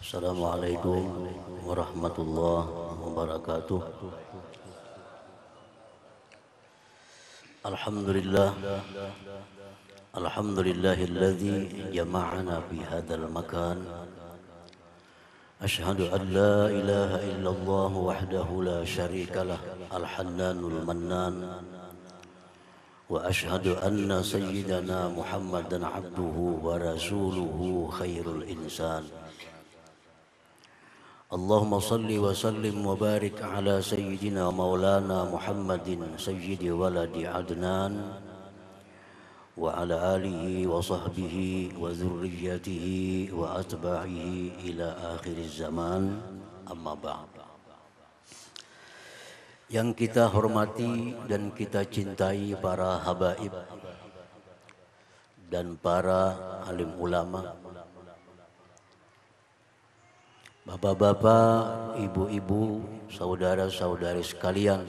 Assalamualaikum warahmatullahi wabarakatuh. Alhamdulillah, alhamdulillahilladzi jama'ana fi hadzal makan. Ashhadu an la ilaha illallah wahdahu la syarikalah, al-hannanul mannan. Wa ashhadu anna sayyidana Muhammadan abduhu wa rasuluhu khairul insan. Allahumma salli wa sallim wa barik ala sayyidina maulana Muhammadin sayyidi waladi Adnan wa ala alihi wa sahbihi wa zurriyatihi wa atba'ihi ila akhir zaman, amma ba'd. Yang kita hormati dan kita cintai para habaib dan para alim ulama, bapak-bapak, ibu-ibu, saudara-saudari sekalian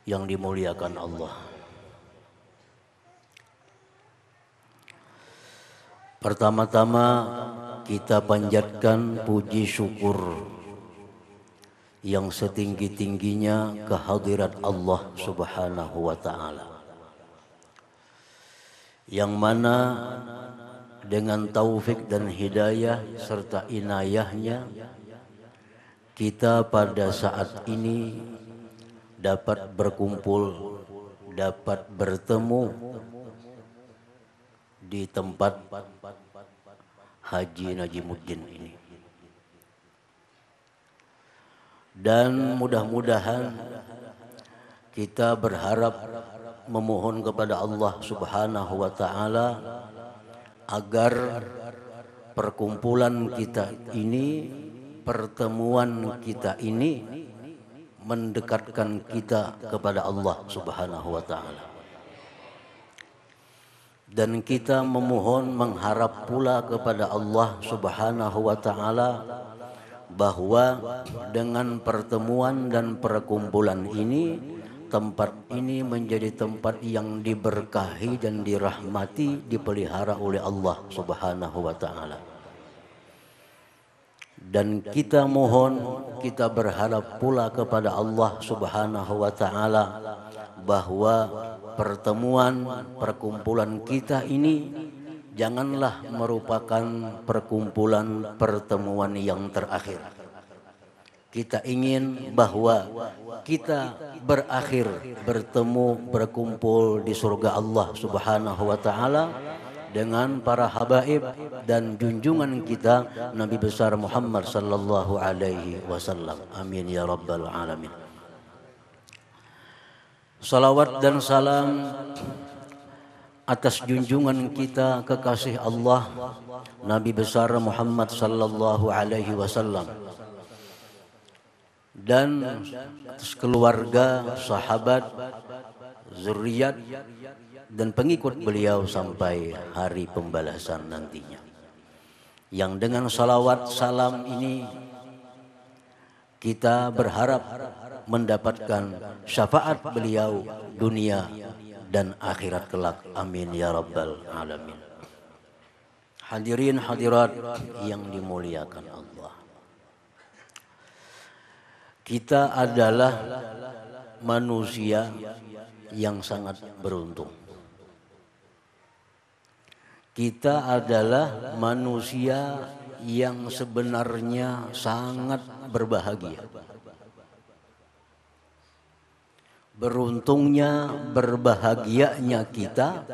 yang dimuliakan Allah. Pertama-tama kita panjatkan puji syukur yang setinggi-tingginya kehadirat Allah Subhanahu wa ta'ala, yang mana dengan taufik dan hidayah serta inayahnya kita pada saat ini dapat berkumpul, dapat bertemu di tempat Haji Najimuddin ini. Dan mudah-mudahan kita berharap memohon kepada Allah Subhanahu wa ta'ala agar perkumpulan kita ini, pertemuan kita ini mendekatkan kita kepada Allah Subhanahu wa ta'ala. Dan kita memohon mengharap pula kepada Allah Subhanahu wa ta'ala bahwa dengan pertemuan dan perkumpulan ini, tempat ini menjadi tempat yang diberkahi dan dirahmati, dipelihara oleh Allah Subhanahu wa ta'ala. Dan kita mohon, kita berharap pula kepada Allah Subhanahu wa ta'ala bahwa pertemuan, perkumpulan kita ini janganlah merupakan perkumpulan pertemuan yang terakhir. Kita ingin bahwa kita berakhir bertemu, berkumpul di surga Allah Subhanahu wa ta'ala dengan para habaib dan junjungan kita Nabi besar Muhammad sallallahu alaihi wasallam. Amin ya rabbal alamin. Salawat dan salam atas junjungan kita kekasih Allah Nabi besar Muhammad sallallahu alaihi wasallam dan atas keluarga, sahabat, zuriat dan pengikut beliau sampai hari pembalasan nantinya. Yang dengan salawat salam ini kita berharap mendapatkan syafaat beliau dunia dan akhirat kelak. Amin ya rabbal alamin. Hadirin hadirat yang dimuliakan Allah, kita adalah manusia yang sangat beruntung. Kita adalah manusia yang sebenarnya sangat berbahagia. Beruntungnya, berbahagianya kita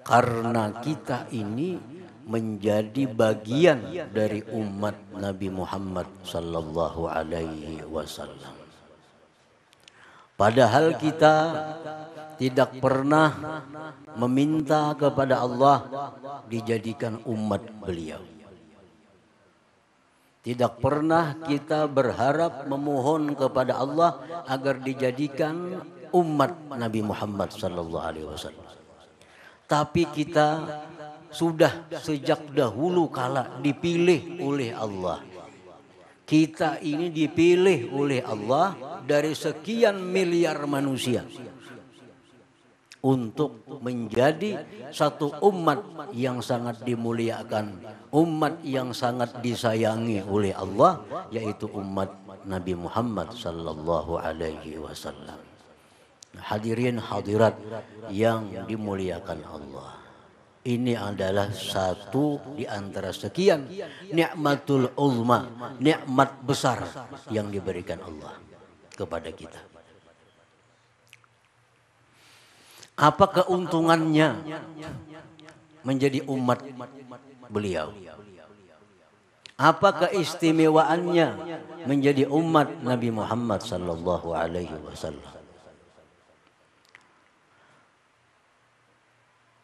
karena kita ini menjadi bagian dari umat Nabi Muhammad sallallahu alaihi wasallam. Padahal kita tidak pernah meminta kepada Allah dijadikan umat beliau. Tidak pernah kita berharap memohon kepada Allah agar dijadikan umat Nabi Muhammad sallallahu alaihi wasallam. Tapi kita sudah sejak dahulu kala dipilih oleh Allah. Kita ini dipilih oleh Allah dari sekian miliar manusia untuk menjadi satu umat yang sangat dimuliakan, umat yang sangat disayangi oleh Allah, yaitu umat Nabi Muhammad sallallahu alaihi wasallam. Hadirin hadirat yang dimuliakan Allah. Ini adalah satu di antara sekian nikmatul uzma, nikmat besar yang diberikan Allah kepada kita. Apa keuntungannya menjadi umat beliau? Apa keistimewaannya menjadi umat Nabi Muhammad sallallahu alaihi wasallam?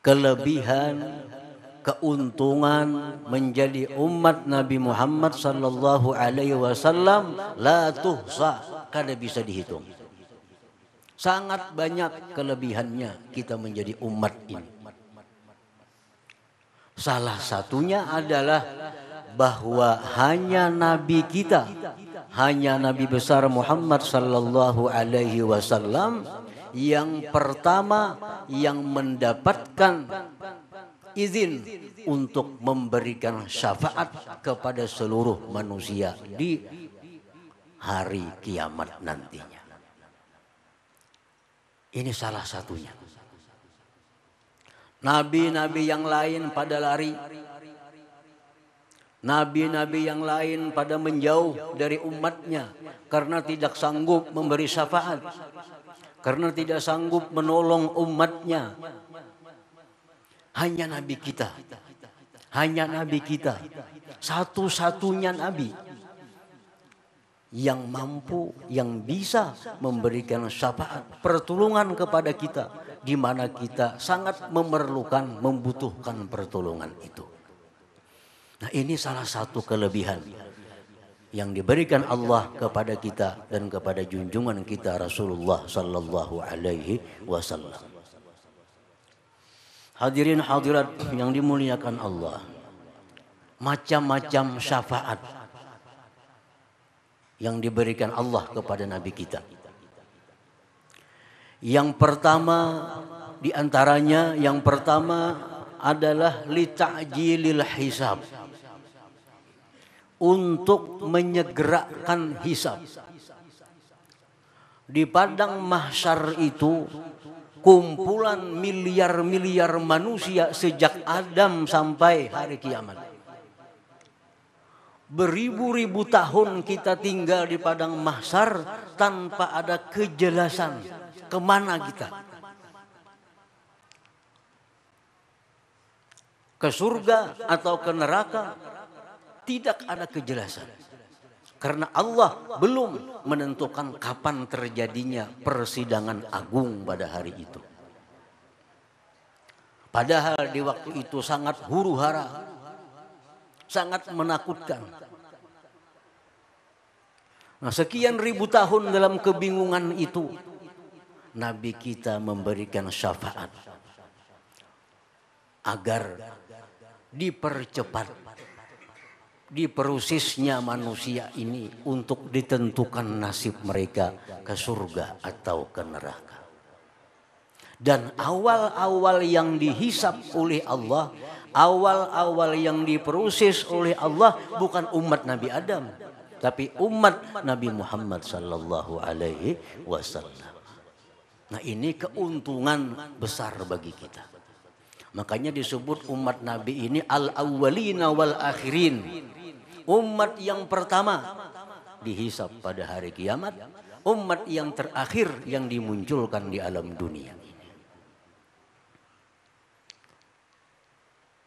Kelebihan, keuntungan menjadi umat Nabi Muhammad sallallahu alaihi wasallam la tuhsa, kada bisa dihitung. Sangat banyak kelebihannya kita menjadi umat ini. Salah satunya adalah bahwa hanya Nabi kita, hanya Nabi besar Muhammad sallallahu alaihi wasallam yang pertama yang mendapatkan izin untuk memberikan syafaat kepada seluruh manusia di hari kiamat nantinya. Ini salah satunya. Nabi-nabi yang lain pada lari. Nabi-nabi yang lain pada menjauh dari umatnya karena tidak sanggup memberi syafaat, karena tidak sanggup menolong umatnya. Hanya Nabi kita, hanya Nabi kita, satu-satunya Nabi yang mampu, yang bisa memberikan syafaat, pertolongan kepada kita, di mana kita sangat memerlukan, membutuhkan pertolongan itu. Nah, ini salah satu kelebihan yang diberikan Allah kepada kita dan kepada junjungan kita Rasulullah sallallahu alaihi wasallam. Hadirin hadirat yang dimuliakan Allah, macam-macam syafaat yang diberikan Allah kepada Nabi kita. Yang pertama di antaranya, yang pertama adalah li ta'jilil hisab, untuk menyegerakan hisab. Di padang mahsyar itu kumpulan miliar-miliar manusia sejak Adam sampai hari kiamat. Beribu-ribu tahun kita tinggal di padang mahsyar tanpa ada kejelasan kemana kita. Ke surga atau ke neraka, tidak ada kejelasan. Karena Allah belum menentukan kapan terjadinya persidangan agung pada hari itu. Padahal di waktu itu sangat huru-hara, sangat menakutkan. Nah, sekian ribu tahun dalam kebingungan itu, Nabi kita memberikan syafaat agar dipercepat, diprosesnya manusia ini untuk ditentukan nasib mereka ke surga atau ke neraka. Dan awal-awal yang dihisap oleh Allah, awal-awal yang diproses oleh Allah bukan umat Nabi Adam, tapi umat Nabi Muhammad sallallahu alaihi wasallam. Nah, ini keuntungan besar bagi kita. Makanya disebut umat Nabi ini al-awwalina wal akhirin. Umat yang pertama dihisap pada hari kiamat, umat yang terakhir yang dimunculkan di alam dunia.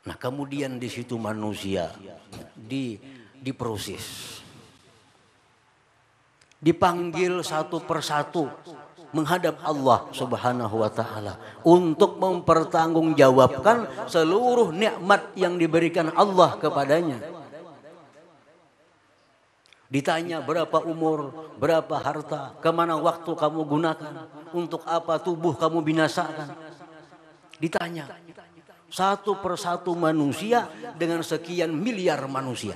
Nah, kemudian di situ manusia diproses, dipanggil satu persatu menghadap Allah Subhanahu wa taala untuk mempertanggungjawabkan seluruh nikmat yang diberikan Allah kepadanya. Ditanya berapa umur, berapa harta, kemana waktu kamu gunakan, untuk apa tubuh kamu binasakan. Ditanya satu persatu manusia dengan sekian miliar manusia.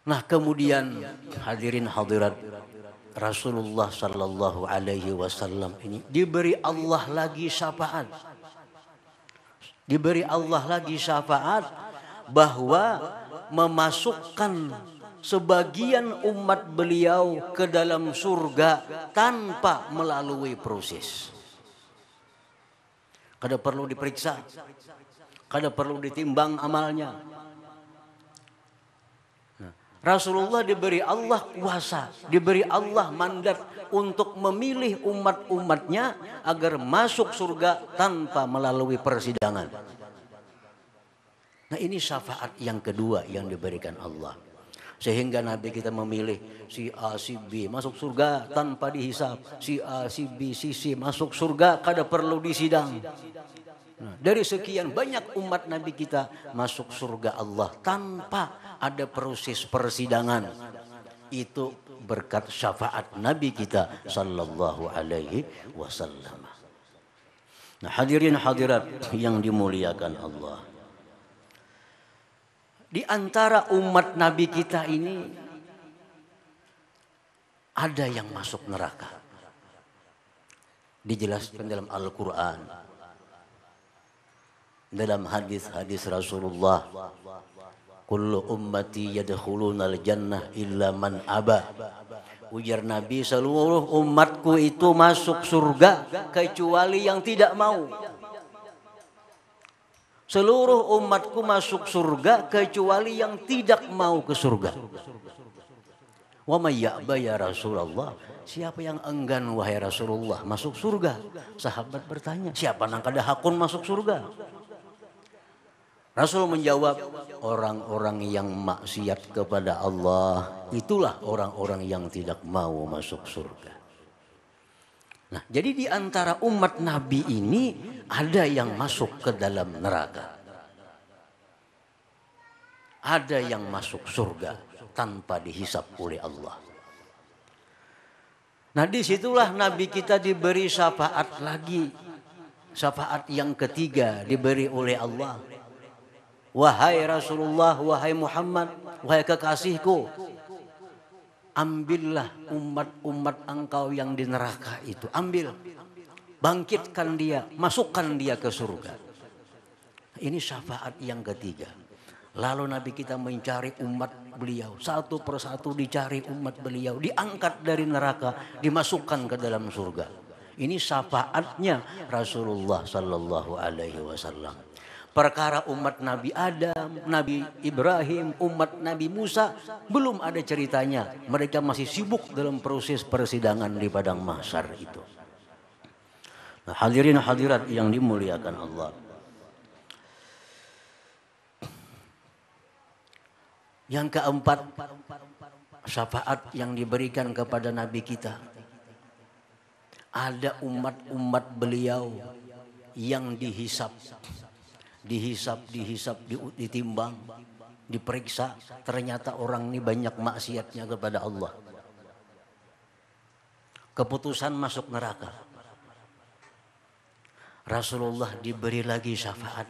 Nah, kemudian hadirin hadirat Rasulullah Sallallahu Alaihi Wasallam ini diberi Allah lagi syafaat. Diberi Allah lagi syafaat bahwa memasukkan sebagian umat beliau ke dalam surga tanpa melalui proses. Kada perlu diperiksa, kada perlu ditimbang amalnya. Rasulullah diberi Allah kuasa, diberi Allah mandat untuk memilih umat-umatnya agar masuk surga tanpa melalui persidangan. Nah, ini syafaat yang kedua yang diberikan Allah. Sehingga Nabi kita memilih si A, si B masuk surga tanpa dihisap. Si A, si B, si C masuk surga kada perlu disidang. Nah, dari sekian banyak umat Nabi kita masuk surga Allah tanpa ada proses persidangan. Itu berkat syafaat Nabi kita Sallallahu Alaihi Wasallam. Nah, hadirin hadirat yang dimuliakan Allah. Di antara umat Nabi kita ini ada yang masuk neraka. Dijelaskan dalam Al-Quran, dalam hadis-hadis Rasulullah, kullu ummati yadkhulunal jannah illa man aba. Ujar Nabi, seluruh umatku itu masuk surga kecuali yang tidak mau. Seluruh umatku masuk surga kecuali yang tidak mau ke surga. Wa may ya'ba ya Rasulullah. Siapa yang enggan wahai Rasulullah masuk surga? Sahabat bertanya, siapa nang kada hakun masuk surga? Rasul menjawab, orang-orang yang maksiat kepada Allah, itulah orang-orang yang tidak mau masuk surga. Nah, jadi di antara umat Nabi ini ada yang masuk ke dalam neraka. Ada yang masuk surga tanpa dihisap oleh Allah. Nah, disitulah Nabi kita diberi syafaat lagi. Syafaat yang ketiga diberi oleh Allah. Wahai Rasulullah, wahai Muhammad, wahai kekasihku, ambillah umat-umat engkau yang di neraka itu. Ambil. Bangkitkan dia. Masukkan dia ke surga. Ini syafaat yang ketiga. Lalu Nabi kita mencari umat beliau. Satu persatu dicari umat beliau. Diangkat dari neraka. Dimasukkan ke dalam surga. Ini syafaatnya Rasulullah Sallallahu Alaihi Wasallam. Perkara umat Nabi Adam, Nabi Ibrahim, umat Nabi Musa belum ada ceritanya. Mereka masih sibuk dalam proses persidangan di padang mahsyar itu. Nah, hadirin hadirat yang dimuliakan Allah. Yang keempat, syafaat yang diberikan kepada Nabi kita. Ada umat-umat beliau yang dihisap, ditimbang, diperiksa. Ternyata orang ini banyak maksiatnya kepada Allah. Keputusan masuk neraka. Rasulullah diberi lagi syafaat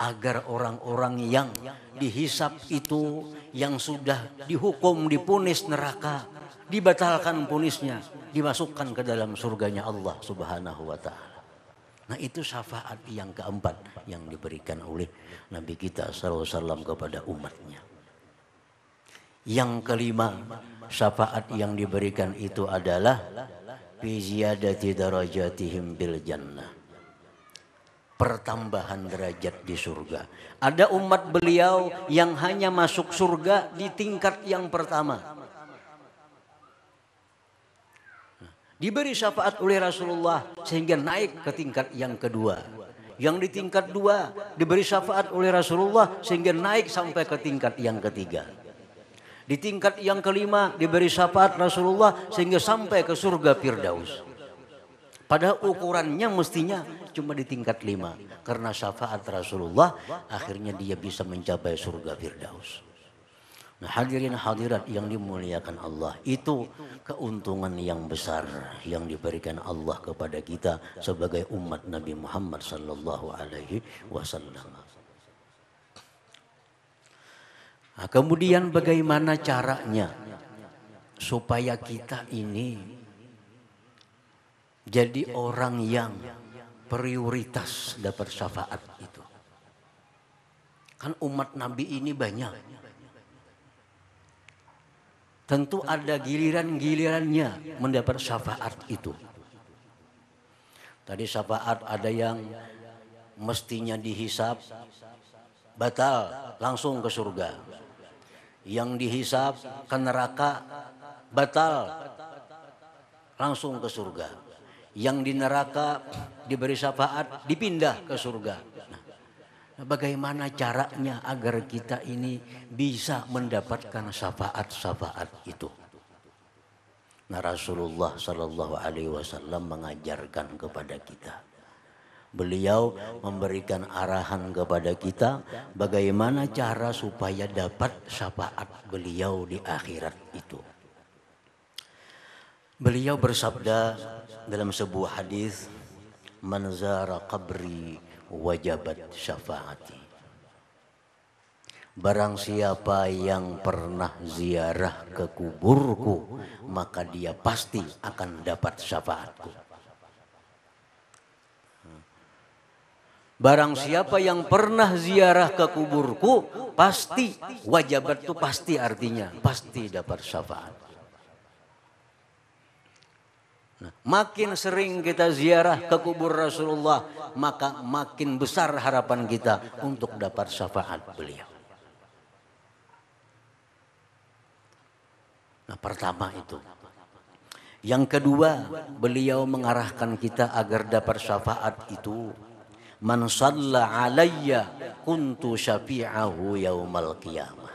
agar orang-orang yang dihisap itu, yang sudah dihukum, dipunis neraka, dibatalkan punisnya, dimasukkan ke dalam surganya Allah Subhanahu wa Ta'ala. Nah, itu syafaat yang keempat yang diberikan oleh Nabi kita SAW kepada umatnya. Yang kelima, syafaat yang diberikan itu adalah fi ziyadati darajatihim bil jannah. Pertambahan derajat di surga. Ada umat beliau yang hanya masuk surga di tingkat yang pertama. Diberi syafaat oleh Rasulullah sehingga naik ke tingkat yang kedua. Yang di tingkat dua diberi syafaat oleh Rasulullah sehingga naik sampai ke tingkat yang ketiga. Di tingkat yang kelima diberi syafaat Rasulullah sehingga sampai ke surga Firdaus. Padahal ukurannya mestinya cuma di tingkat 5. Karena syafaat Rasulullah akhirnya dia bisa mencapai surga Firdaus. Nah, hadirin hadirat yang dimuliakan Allah, itu keuntungan yang besar yang diberikan Allah kepada kita sebagai umat Nabi Muhammad sallallahu alaihi wasallam. Nah, kemudian bagaimana caranya supaya kita ini jadi orang yang prioritas dapat syafaat itu. Kan umat Nabi ini banyak. Tentu ada giliran-gilirannya mendapat syafaat itu. Tadi syafaat ada yang mestinya dihisab, batal, langsung ke surga. Yang dihisab ke neraka, batal, langsung ke surga. Yang di neraka diberi syafaat, dipindah ke surga. Nah, bagaimana caranya agar kita ini bisa mendapatkan syafaat-syafaat itu? Nah, Rasulullah Shallallahu Alaihi Wasallam mengajarkan kepada kita. Beliau memberikan arahan kepada kita bagaimana cara supaya dapat syafaat beliau di akhirat itu. Beliau bersabda dalam sebuah hadis, "Man zara qabri wajabat syafaati." Barang siapa yang pernah ziarah ke kuburku, maka dia pasti akan dapat syafaatku. Barang siapa yang pernah ziarah ke kuburku, pasti, wajabat itu pasti artinya, pasti dapat syafaat. Nah, makin sering kita ziarah ke kubur Rasulullah, maka makin besar harapan kita untuk dapat syafaat beliau. Nah, pertama itu. Yang kedua, beliau mengarahkan kita agar dapat syafaat itu. Man shalla alayya kuntu syafi'ahu yaumal qiyamah.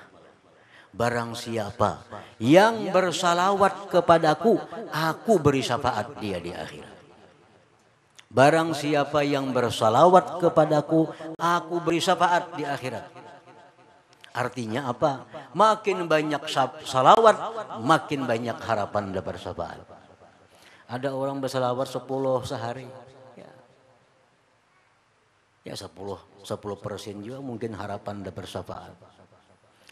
Barang siapa yang bersalawat kepadaku, aku beri syafaat dia di akhirat. Barang siapa yang bersalawat kepadaku, aku beri syafaat di akhirat. Artinya apa? Makin banyak salawat, makin banyak harapan dapat syafaat. Ada orang bersalawat 10 sehari. Ya 10% juga mungkin harapan dapat syafaat.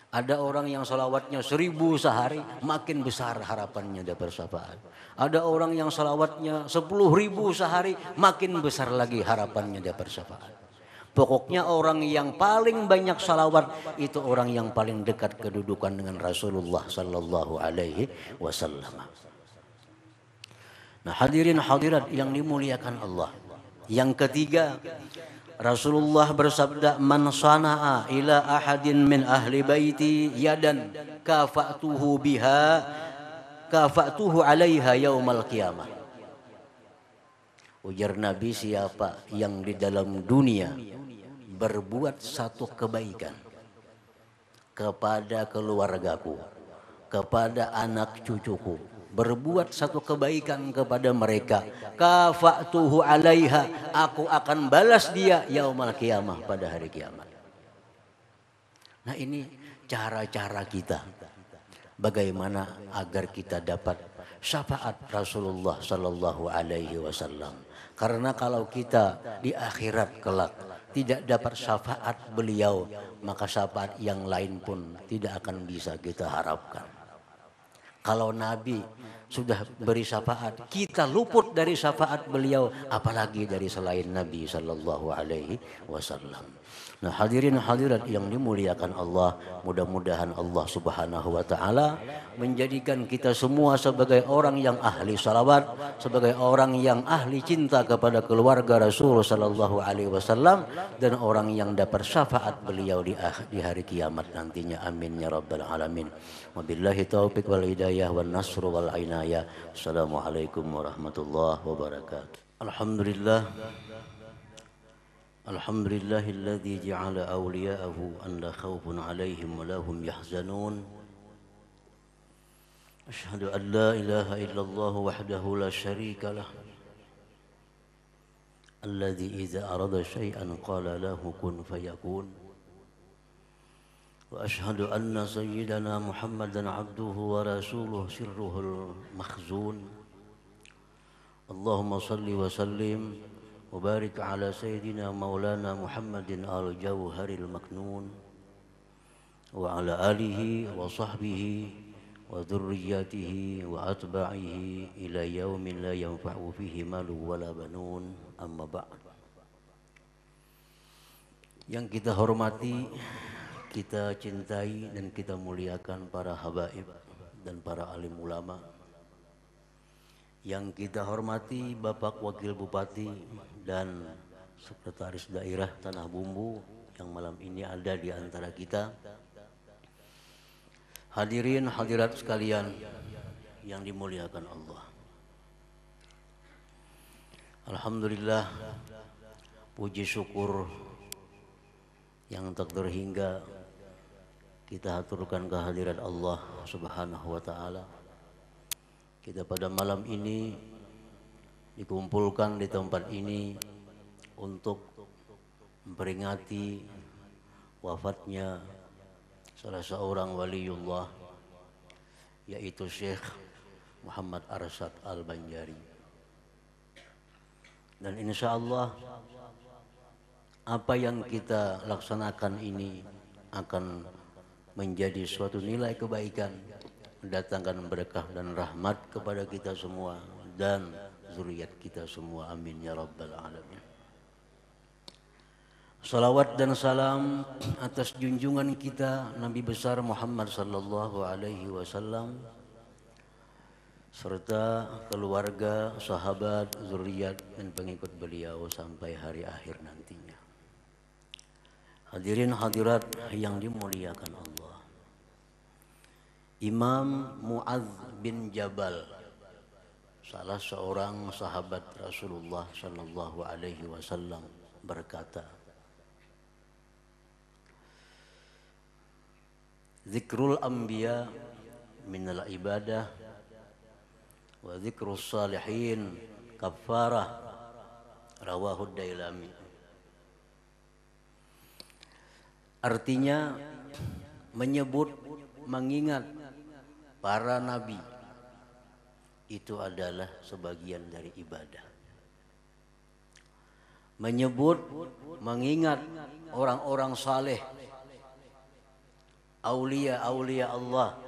Ada orang yang salawatnya 1000 sehari, makin besar harapannya dapat syafaat. Ada orang yang salawatnya 10.000 sehari, makin besar lagi harapannya dapat syafaat. Pokoknya orang yang paling banyak salawat itu orang yang paling dekat kedudukan dengan Rasulullah Sallallahu Alaihi Wasallam. Nah, hadirin hadirat yang dimuliakan Allah. Yang ketiga, Rasulullah bersabda, "Man sana'a ila ahadin min ahli baiti yadan kafa'tuhu biha kafa'tuhu 'alaiha yaumal qiyamah." Ujar Nabi, siapa yang di dalam dunia berbuat satu kebaikan kepada keluargaku, kepada anak cucuku, berbuat satu kebaikan kepada mereka, kafa'tuhu 'alaiha, aku akan balas dia yaumal qiyamah, pada hari kiamat. Nah, ini cara-cara kita bagaimana agar kita dapat syafaat Rasulullah Sallallahu Alaihi Wasallam. Karena kalau kita di akhirat kelak tidak dapat syafaat beliau, maka syafaat yang lain pun tidak akan bisa kita harapkan. Kalau Nabi sudah beri syafaat, kita luput dari syafaat beliau, apalagi dari selain Nabi Sallallahu Alaihi Wasallam. Nah, hadirin hadirat yang dimuliakan Allah, mudah-mudahan Allah Subhanahu wa taala menjadikan kita semua sebagai orang yang ahli salawat, sebagai orang yang ahli cinta kepada keluarga Rasul Sallallahu Alaihi Wasallam, dan orang yang dapat syafaat beliau di hari kiamat nantinya. Amin ya rabbal alamin. Wabillahi taufiq wal hidayah wan nasr wal inayah. Assalamualaikum warahmatullahi wabarakatuh. Alhamdulillah. Alhamdulillahilladzi ja'ala awliya'ahu an la khawfun 'alaihim wa la hum yahzanun. Asyhadu an la ilaha illallah wahdahu la syarika lah. Alladzi idza arada syai'an qala lahu kun fayakun. Wa asyhadu anna sayyidana Muhammadan 'abduhu wa rasuluhu sirruhul makhzun. Allahumma salli wa sallim وبارك على سيدنا مولانا محمد الجوهر المكنون وعلى آله وصحبه wa dzurriyyatihi wa atba'ihi ila yaumin la yanfa'u fihi malun wala banun, amma ba'd. Yang kita hormati, kita cintai dan kita muliakan para habaib dan para alim ulama. Yang kita hormati Bapak Wakil Bupati dan Sekretaris Daerah Tanah Bumbu yang malam ini ada di antara kita. Hadirin hadirat sekalian yang dimuliakan Allah. Alhamdulillah, puji syukur yang tak terhingga kita haturkan kehadirat Allah Subhanahu wa taala. Kita pada malam ini dikumpulkan di tempat ini untuk memperingati wafatnya salah seorang waliullah, yaitu Syekh Muhammad Arsyad Al-Banjari. Dan insya Allah apa yang kita laksanakan ini akan menjadi suatu nilai kebaikan, mendatangkan berkah dan rahmat kepada kita semua dan zuriat kita semua. Amin ya rabbal alamin. Salawat dan salam atas junjungan kita Nabi besar Muhammad sallallahu alaihi wasallam serta keluarga, sahabat, zuriat dan pengikut beliau sampai hari akhir nantinya. Hadirin hadirat yang dimuliakan Allah. Imam Mu'adz bin Jabal, salah seorang sahabat Rasulullah sallallahu alaihi wasallam, berkata, "Zikrul anbiya minal ibadah wa zikrus salihin kafarah." Rawahu Dailami. Artinya menyebut, mengingat para nabi itu adalah sebagian dari ibadah. Menyebut, mengingat orang-orang saleh, aulia-aulia Allah,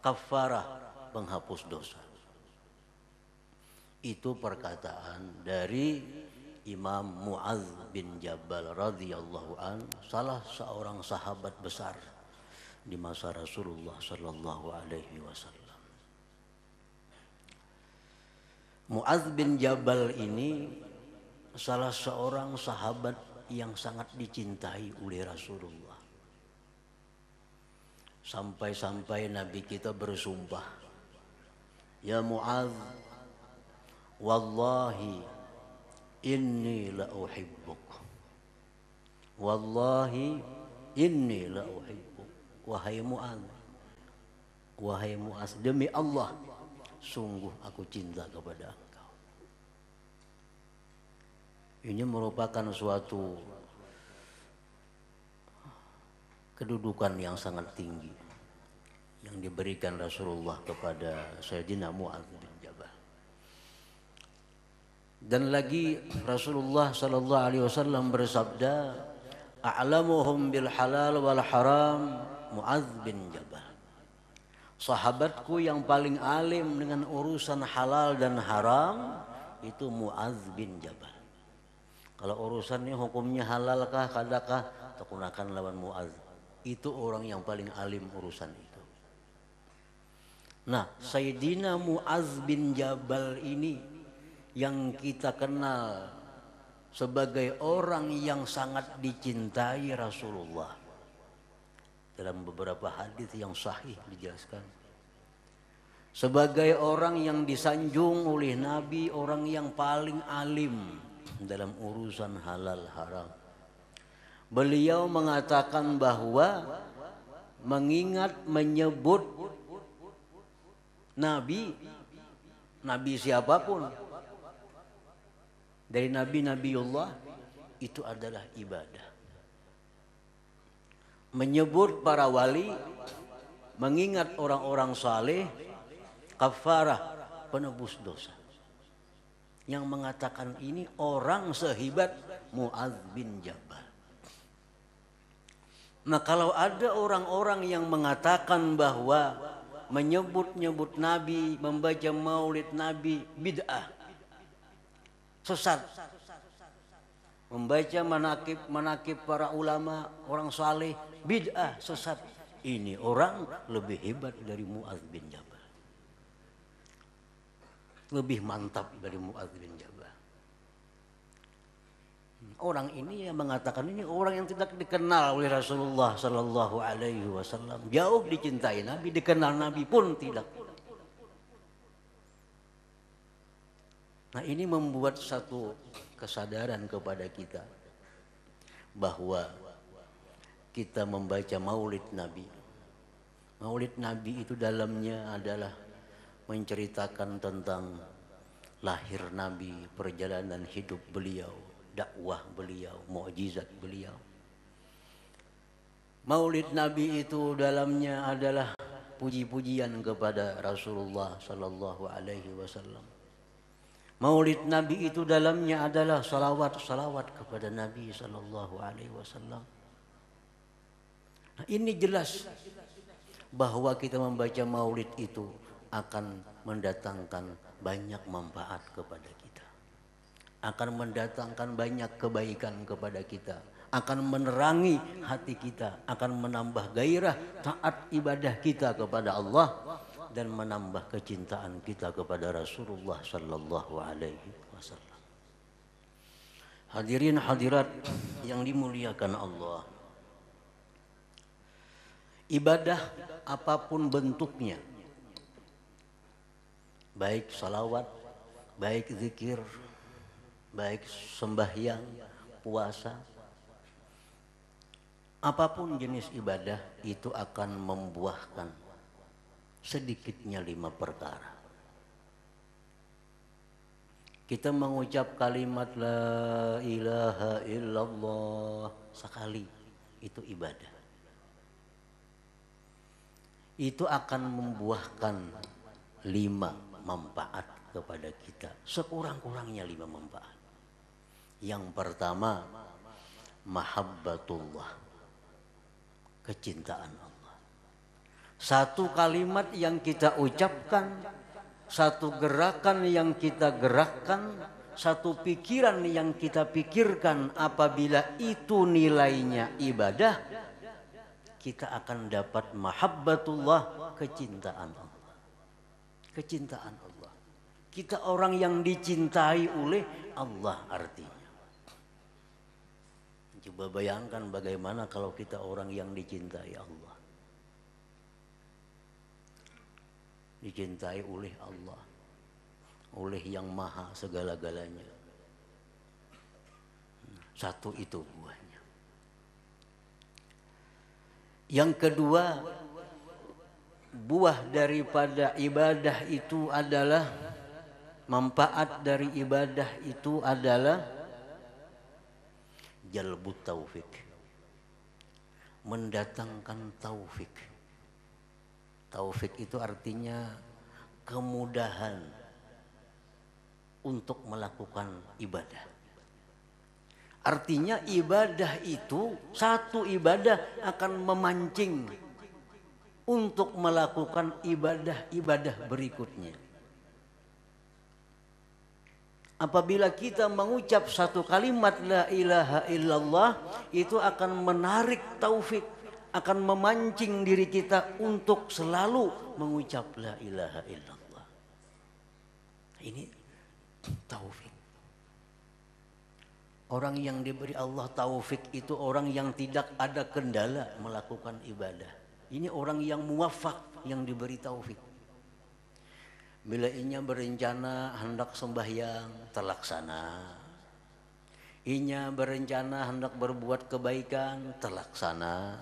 kafarah, penghapus dosa. Itu perkataan dari Imam Mu'adz bin Jabal radhiyallahu an, salah seorang sahabat besar di masa Rasulullah sallallahu alaihi wasallam. Mu'adz bin Jabal ini salah seorang sahabat yang sangat dicintai oleh Rasulullah. Sampai-sampai Nabi kita bersumpah, "Ya Mu'adz, wallahi inni la uhibbuk. Wallahi inni la uhibbuk." Wahai Mu'adz, wahai Mu'adz, demi Allah, sungguh aku cinta kepada engkau. Ini merupakan suatu kedudukan yang sangat tinggi yang diberikan Rasulullah kepada Sayyidina Mu'adz bin Jabal. Dan lagi Rasulullah sallallahu alaihi wasallam bersabda, "A'lamuhum bil halal wal haram Mu'adz bin Jabal." Sahabatku yang paling alim dengan urusan halal dan haram itu Mu'adz bin Jabal. Kalau urusan ini hukumnya halalkah, kadakah, gunakan lawan Mu'adz. Itu orang yang paling alim urusan itu. Nah, Sayyidina Mu'adz bin Jabal ini yang kita kenal sebagai orang yang sangat dicintai Rasulullah. Dalam beberapa hadis yang sahih dijelaskan, sebagai orang yang disanjung oleh Nabi, orang yang paling alim dalam urusan halal haram. Beliau mengatakan bahwa mengingat, menyebut Nabi siapapun dari Nabi-Nabiullah itu adalah ibadah. Menyebut para wali, mengingat orang-orang saleh, kafarah, penebus dosa. Yang mengatakan ini orang sehebat Mu'adz bin Jabal. Nah, kalau ada orang-orang yang mengatakan bahwa menyebut-nyebut Nabi, membaca maulid Nabi bid'ah, sesat. Membaca manakib para ulama, orang saleh bid'ah, sesat. Ini orang lebih hebat dari Mu'adz bin Jabal. Lebih mantap dari Mu'adz bin Jabal. Orang ini yang mengatakan ini orang yang tidak dikenal oleh Rasulullah Sallallahu Alaihi Wasallam, jauh dicintai Nabi, dikenal Nabi pun tidak. Nah, ini membuat satu kesadaran kepada kita bahwa kita membaca maulid Nabi. Maulid Nabi itu dalamnya adalah menceritakan tentang lahir Nabi, perjalanan hidup beliau, dakwah beliau, mukjizat beliau. Maulid Nabi itu dalamnya adalah puji-pujian kepada Rasulullah Sallallahu Alaihi Wasallam. Maulid Nabi itu dalamnya adalah salawat kepada Nabi Sallallahu Alaihi Wasallam. Nah, ini jelas bahwa kita membaca maulid itu akan mendatangkan banyak manfaat kepada kita, akan mendatangkan banyak kebaikan kepada kita, akan menerangi hati kita, akan menambah gairah taat ibadah kita kepada Allah, dan menambah kecintaan kita kepada Rasulullah Sallallahu Alaihi Wasallam. Hadirin hadirat yang dimuliakan Allah, ibadah apapun bentuknya, baik salawat, baik zikir, baik sembahyang, puasa, apapun jenis ibadah itu akan membuahkan sedikitnya 5 perkara. Kita mengucap kalimat la ilaha illallah sekali, itu ibadah. Itu akan membuahkan 5 manfaat kepada kita, sekurang-kurangnya 5 manfaat. Yang pertama, mahabbatullah, kecintaan Allah. Satu kalimat yang kita ucapkan, satu gerakan yang kita gerakkan, satu pikiran yang kita pikirkan, apabila itu nilainya ibadah, kita akan dapat mahabbatullah, kecintaan Allah. Kecintaan Allah. Kita orang yang dicintai oleh Allah artinya. Coba bayangkan bagaimana kalau kita orang yang dicintai Allah. Dicintai oleh Allah, oleh yang maha segala-galanya. Satu itu buahnya. Yang kedua, buah daripada ibadah itu adalah, manfaat dari ibadah itu adalah jalbut taufik, mendatangkan taufik. Taufik itu artinya kemudahan untuk melakukan ibadah. Artinya ibadah itu, satu ibadah akan memancing untuk melakukan ibadah-ibadah berikutnya. Apabila kita mengucap satu kalimat la ilaha illallah, itu akan menarik taufik, akan memancing diri kita untuk selalu mengucap la ilaha illallah. Ini taufik. Orang yang diberi Allah taufik itu orang yang tidak ada kendala melakukan ibadah. Ini orang yang muwafaq, yang diberi taufik. Bila inya berencana hendak sembahyang, terlaksana. Inya berencana hendak berbuat kebaikan, terlaksana.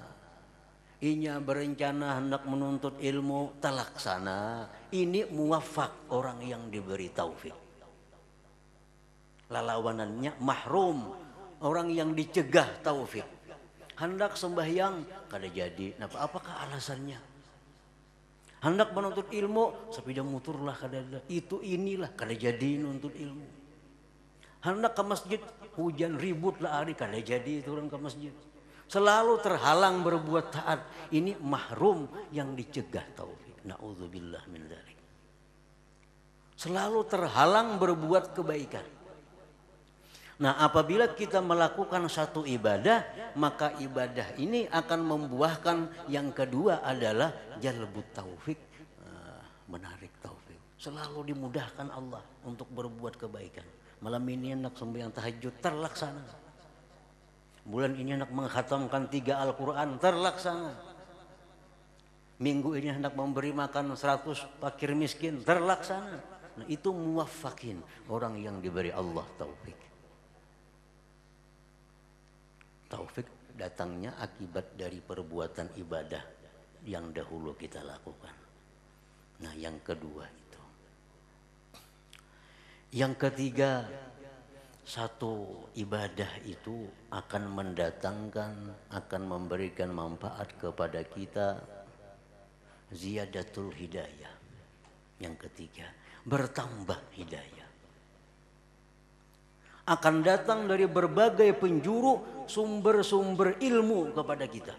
Inya berencana hendak menuntut ilmu, terlaksana. Ini muwafaq, orang yang diberi taufik. Lawanannya mahrum, orang yang dicegah taufik. Hendak sembahyang, kada jadi. Apakah alasannya? Hendak menuntut ilmu, sepeda motorlah kada ada. Itu inilah, kada jadi nuntut ilmu. Hendak ke masjid, hujan ribut lah hari, kada jadi turun ke masjid. Selalu terhalang berbuat taat. Ini mahrum, yang dicegah taufik. Na'udzubillah min dzalik. Selalu terhalang berbuat kebaikan. Nah, apabila kita melakukan satu ibadah, maka ibadah ini akan membuahkan yang kedua adalah jalbut taufik, menarik taufik. Selalu dimudahkan Allah untuk berbuat kebaikan. Malam ini hendak sembahyang tahajud, terlaksana. Bulan ini hendak mengkhatamkan 3 Al-Quran, terlaksana. Minggu ini hendak memberi makan 100 fakir miskin, terlaksana. Nah, itu muwaffakin, orang yang diberi Allah taufik. Taufik datangnya akibat dari perbuatan ibadah yang dahulu kita lakukan. Nah, yang kedua itu. Yang ketiga, satu ibadah itu akan mendatangkan, akan memberikan manfaat kepada kita ziyadatul hidayah. Yang ketiga, bertambah hidayah. Akan datang dari berbagai penjuru sumber-sumber ilmu kepada kita.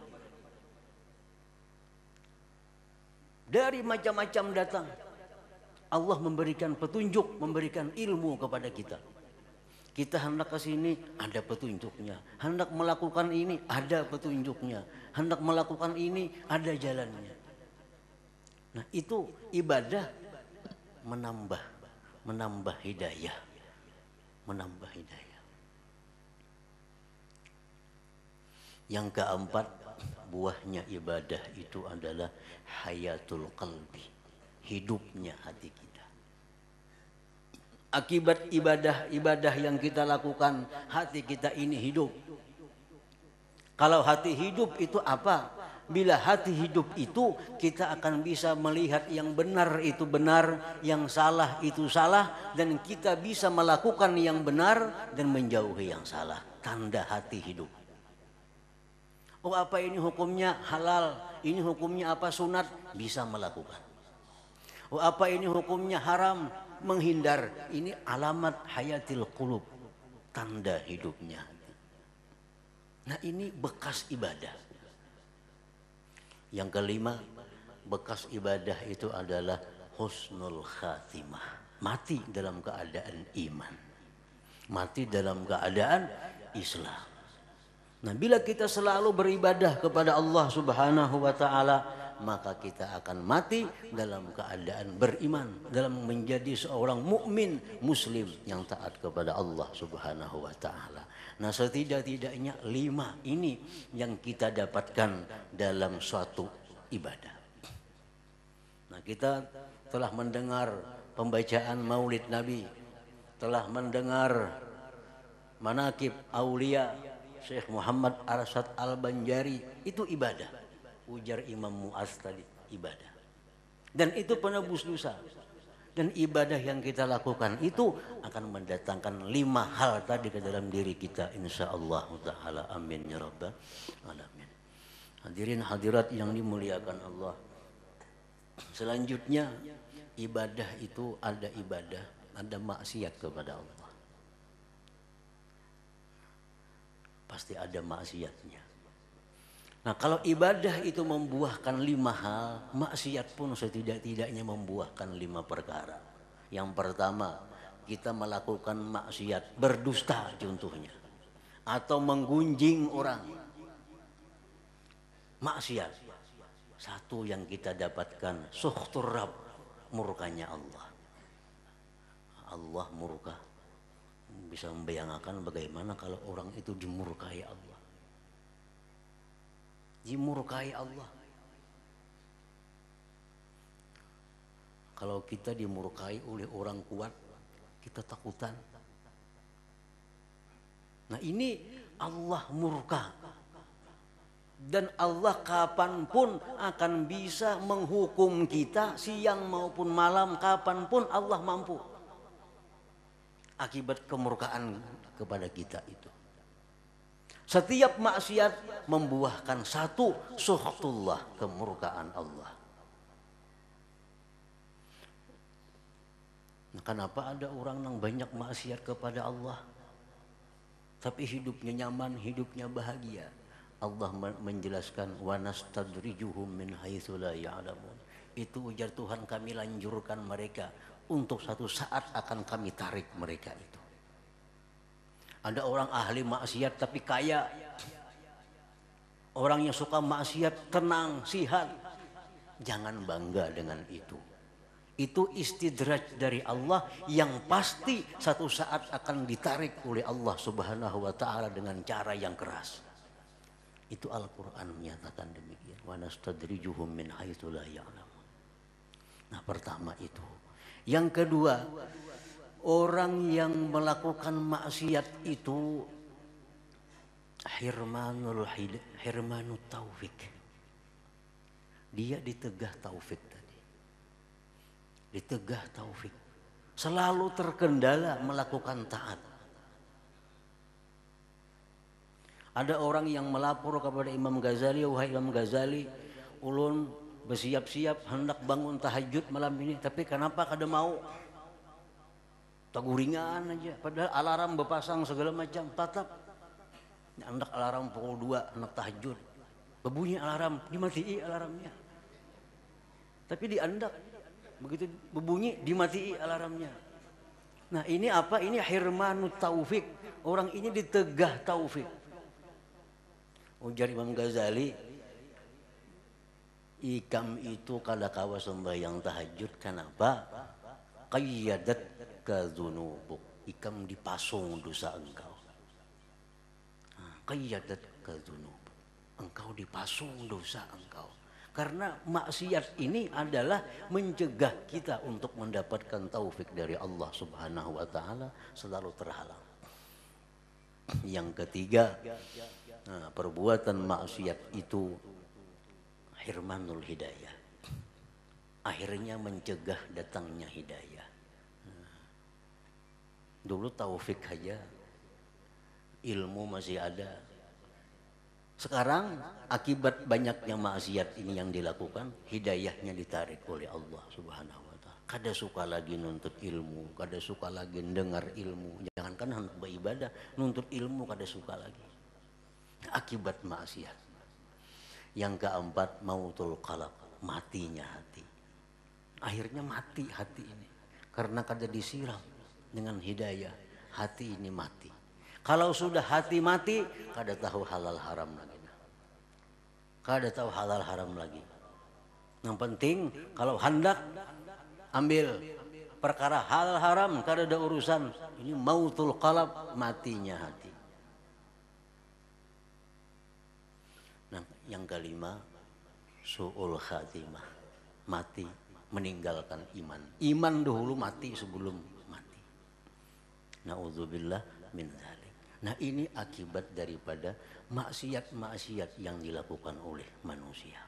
Dari macam-macam datang. Allah memberikan petunjuk, memberikan ilmu kepada kita. Kita hendak ke sini, ada petunjuknya. Hendak melakukan ini, ada petunjuknya. Hendak melakukan ini, ada jalannya. Nah, itu ibadah menambah hidayah. Menambah hidayah. Yang keempat, buahnya ibadah itu adalah hayatul qalbi, hidupnya hati kita. Akibat ibadah yang kita lakukan, hati kita ini hidup. Kalau hati hidup itu apa? Bila hati hidup itu, kita akan bisa melihat yang benar itu benar, yang salah itu salah, dan kita bisa melakukan yang benar dan menjauhi yang salah. Tanda hati hidup. Oh, apa ini hukumnya halal, ini hukumnya apa sunat, bisa melakukan. Oh, apa ini hukumnya haram, menghindar. Ini alamat hayatil qulub, tanda hidupnya. Nah, ini bekas ibadah. Yang kelima, bekas ibadah itu adalah husnul khatimah. Mati dalam keadaan iman. Mati dalam keadaan Islam. Nah, bila kita selalu beribadah kepada Allah Subhanahu wa ta'ala, maka kita akan mati dalam keadaan beriman, dalam menjadi seorang mukmin muslim yang taat kepada Allah Subhanahu wa ta'ala. Nah, setidak-tidaknya 5 ini yang kita dapatkan dalam suatu ibadah. Nah, kita telah mendengar pembacaan Maulid Nabi, telah mendengar manaqib aulia Syekh Muhammad Arsyad Al-Banjari, itu ibadah. Ujar Imam Mu'az tadi, ibadah. Dan itu penebus dosa. Dan ibadah yang kita lakukan itu akan mendatangkan 5 hal tadi ke dalam diri kita, insyaallah ta'ala. Amin ya rabbal alamin. Hadirin hadirat yang dimuliakan Allah. Selanjutnya, ibadah itu ada ibadah, ada maksiat kepada Allah. Pasti ada maksiatnya. Nah, kalau ibadah itu membuahkan 5 hal, maksiat pun setidak-tidaknya membuahkan 5 perkara. Yang pertama, kita melakukan maksiat, berdusta contohnya, atau menggunjing orang. Maksiat. Satu yang kita dapatkan, sukhtur Rabb, murkanya Allah. Allah murka. Bisa membayangkan bagaimana kalau orang itu dimurkai Allah. Dimurkai Allah. Kalau kita dimurkai oleh orang kuat, kita takutan. Nah, ini Allah murka. Dan Allah kapanpun akan bisa menghukum kita, siang maupun malam, kapanpun Allah mampu. Akibat kemurkaan kepada kita itu. Setiap maksiat membuahkan satu, sukhtullah, kemurkaan Allah. Nah, kenapa ada orang yang banyak maksiat kepada Allah, tapi hidupnya nyaman, hidupnya bahagia? Allah menjelaskan, wa nastadrijuhum min haitsu la ya'lamun. Itu ujar Tuhan, kami lanjurkan mereka untuk satu saat akan kami tarik mereka itu. Ada orang ahli maksiat tapi kaya. Orang yang suka maksiat tenang, sihat. Jangan bangga dengan itu. Itu istidraj dari Allah yang pasti satu saat akan ditarik oleh Allah Subhanahu wa taala dengan cara yang keras. Itu Al-Qur'an menyatakan demikian. Wa nastadrijuhum min haitsu la ya'lamun. Nah, pertama itu. Yang kedua, orang yang melakukan maksiat itu hirmanut taufik. Dia ditegah taufik tadi. Ditegah taufik. Selalu terkendala melakukan taat. Ada orang yang melapor kepada Imam Ghazali, wahai Imam Ghazali, ulun bersiap-siap hendak bangun tahajud malam ini, tapi kenapa kada mau? Taguringan aja, padahal alarm berpasang segala macam, tetap hendak alarm pukul 2 hendak tahajud, berbunyi alarm, dimatii alarmnya, tapi diandak, begitu berbunyi dimatii alarmnya. Nah, ini apa? Ini hirmanut taufik. Orang ini ditegah taufik. Ujar Imam Ghazali, ikam itu kada kawa sembahyang tahajud, kenapa? Qayyadat kadzunubuk, ikam dipasung dosa engkau. Qayyadat kadzunubuk, engkau dipasung dosa engkau. Karena maksiat ini adalah mencegah kita untuk mendapatkan taufik dari Allah Subhanahu wa taala, selalu terhalang. Yang ketiga, perbuatan maksiat itu hirmanul hidayah, akhirnya mencegah datangnya hidayah. Dulu taufik aja, ilmu masih ada. Sekarang akibat banyaknya maksiat ini yang dilakukan, hidayahnya ditarik oleh Allah Subhanahu wa taala. Kada suka lagi nuntut ilmu, kada suka lagi dengar ilmu. Jangankan hendak beribadah, nuntut ilmu kada suka lagi. Akibat maksiat. Yang keempat, mautul qalb, matinya hati. Akhirnya mati hati ini karena kada disiram dengan hidayah. Hati ini mati. Kalau sudah hati mati, kada tahu halal haram lagi. Kada tahu halal haram lagi. Yang penting kalau hendak ambil perkara halal haram, kada ada urusan. Ini mautul qalb, matinya hati. Nah, yang kelima, su'ul khatimah, mati, meninggalkan iman. Iman dahulu mati sebelum mati. Na'udzubillah min dzalik. Nah, ini akibat daripada maksiat-maksiat yang dilakukan oleh manusia.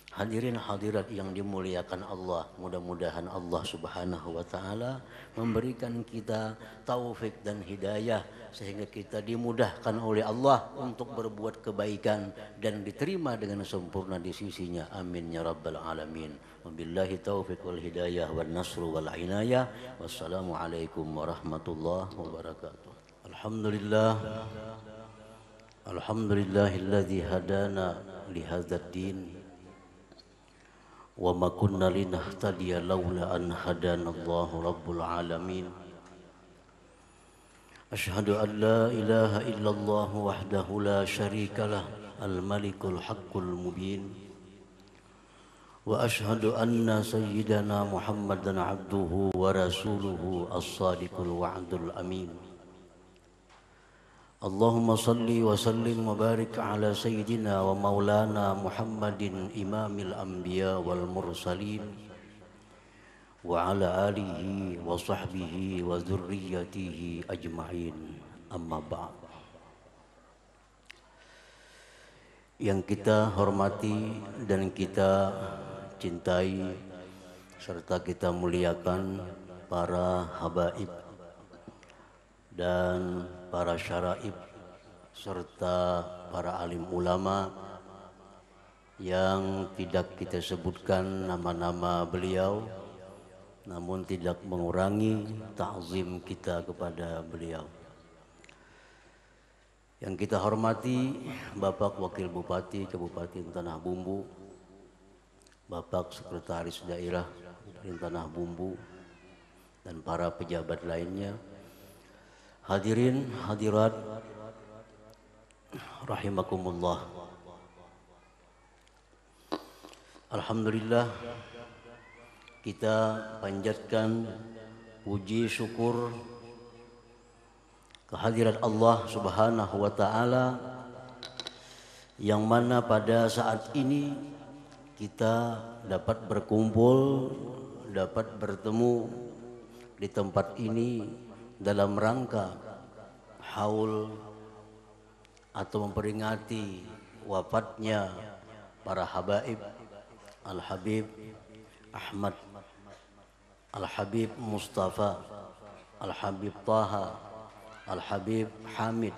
Hadirin hadirat yang dimuliakan Allah, mudah-mudahan Allah Subhanahu wa taala memberikan kita taufik dan hidayah sehingga kita dimudahkan oleh Allah untuk berbuat kebaikan dan diterima dengan sempurna di sisinya. Amin ya rabbal alamin. Wabillahi taufik wal hidayah wan nasru wal inayah. Wassalamualaikum warahmatullahi wabarakatuh. Alhamdulillah. Alhamdulillahilladzi hadana li hadzal din. Wa ma kunna linahtadiya laula an hadanallahu rabbul alamin. Asyhadu an la ilaha illallah wahdahu la syarikalah al-malikul haqqul mubin. Wa asyhadu anna sayyidana Muhammadan abduhu wa rasuluhu as-sadiqul wa'dul amin. Allahumma salli wa sallim wa barik ala sayyidina wa maulana Muhammadin imamil anbiya wal mursalin wa ala alihi wa sahbihi wa dzurriyyatihi ajma'in, amma ba'd. Yang kita hormati dan kita cintai serta kita muliakan para habaib dan para syaraib serta para alim ulama yang tidak kita sebutkan nama-nama beliau, namun tidak mengurangi ta'zim kita kepada beliau. Yang kita hormati Bapak Wakil Bupati Kabupaten Tanah Bumbu, Bapak Sekretaris Daerah dari Tanah Bumbu, dan para pejabat lainnya, hadirin hadirat rahimakumullah. Alhamdulillah, kita panjatkan puji syukur kehadirat Allah Subhanahu wa taala, yang mana pada saat ini kita dapat berkumpul, dapat bertemu di tempat ini dalam rangka haul atau memperingati wafatnya para habaib Al-Habib Ahmad, Al-Habib Mustafa, Al-Habib Taha, Al-Habib Hamid,